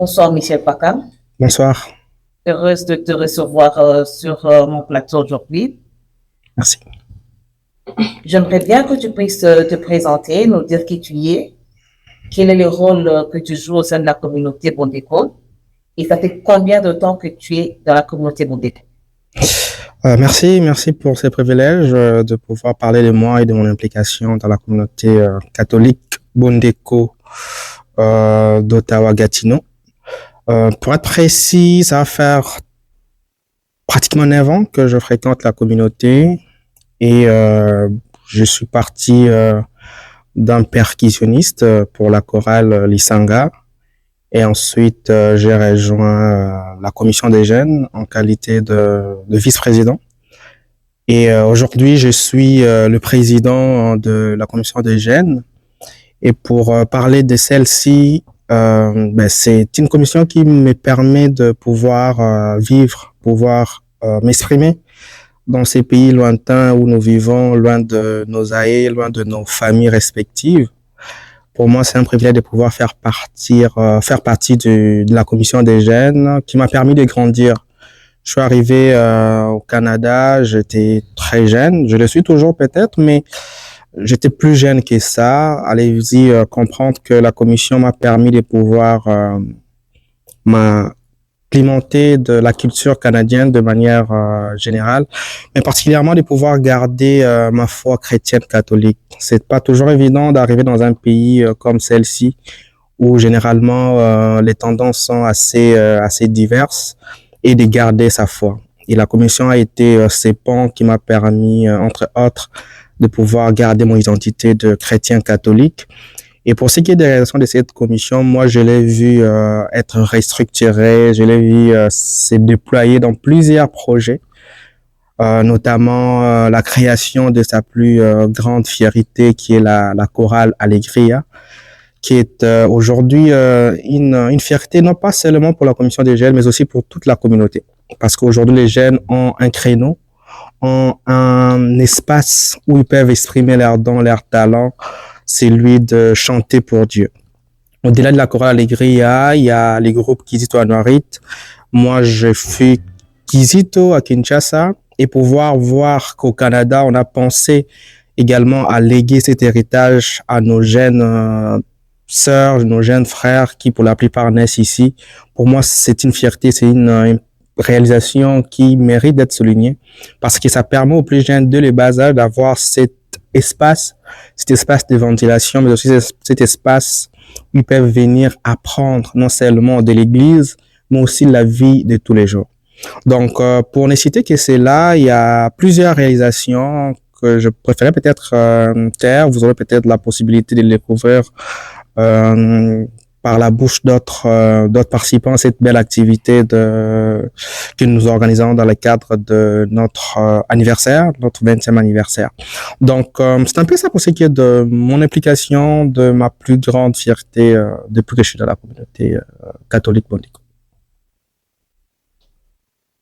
Bonsoir, Michel Pakam. Bonsoir, Heureuse de te recevoir sur mon plateau aujourd'hui. merci. J'aimerais bien que tu puisses te présenter, nous dire qui tu es, quel est le rôle que tu joues au sein de la communauté Bondéco et ça fait combien de temps que tu es dans la communauté Bondéco. Merci pour ces privilèges de pouvoir parler de moi et de mon implication dans la communauté catholique Bondeko d'Ottawa-Gatineau. Pour être précis, ça va faire pratiquement 9 ans que je fréquente la communauté et je suis parti d'un percussionniste pour la chorale Lisanga. Et ensuite, j'ai rejoint la commission des jeunes en qualité de vice-président. Et aujourd'hui, je suis le président de la commission des jeunes. Et pour parler de celle-ci, c'est une commission qui me permet de pouvoir pouvoir m'exprimer dans ces pays lointains où nous vivons, loin de nos aïeux, loin de nos familles respectives. Pour moi, c'est un privilège de pouvoir faire partie de la commission des jeunes qui m'a permis de grandir. Je suis arrivé au Canada, j'étais très jeune, je le suis toujours peut-être, mais j'étais plus jeune que ça. Allez-y comprendre que la commission m'a permis de pouvoir m'alimenter de la culture canadienne de manière générale, mais particulièrement de pouvoir garder ma foi chrétienne catholique. C'est pas toujours évident d'arriver dans un pays comme celle-ci où généralement les tendances sont assez diverses et de garder sa foi. Et la commission a été ce pont qui m'a permis, entre autres, de pouvoir garder mon identité de chrétien catholique. Et pour ce qui est des réalisations de cette commission, moi, je l'ai vu être restructurée, je l'ai vu se déployer dans plusieurs projets, notamment la création de sa plus grande fierté, qui est la chorale Allegria, qui est aujourd'hui une fierté non pas seulement pour la commission des jeunes, mais aussi pour toute la communauté. Parce qu'aujourd'hui, les jeunes ont un créneau, ont un espace où ils peuvent exprimer leurs dons, leurs talents, c'est celui de chanter pour Dieu. Au-delà de la chorale Allegria, il y a les groupes Kizito Anuarit. Moi, je fais Kizito à Kinshasa et pouvoir voir qu'au Canada, on a pensé également à léguer cet héritage à nos jeunes sœurs, nos jeunes frères qui pour la plupart naissent ici. Pour moi, c'est une fierté, c'est une réalisation qui mérite d'être soulignée parce que ça permet aux plus jeunes de les bas âge d'avoir cet espace de ventilation, mais aussi cet espace où ils peuvent venir apprendre non seulement de l'église, mais aussi la vie de tous les jours. Donc, pour ne citer que cela, il y a plusieurs réalisations que je préférais peut-être taire. Vous aurez peut-être la possibilité de les découvrir par la bouche d'autres participants à cette belle activité que nous organisons dans le cadre de notre anniversaire, notre 20e anniversaire. Donc, c'est un peu ça pour ce qui est de mon implication, de ma plus grande fierté depuis que je suis dans la communauté catholique bondéco.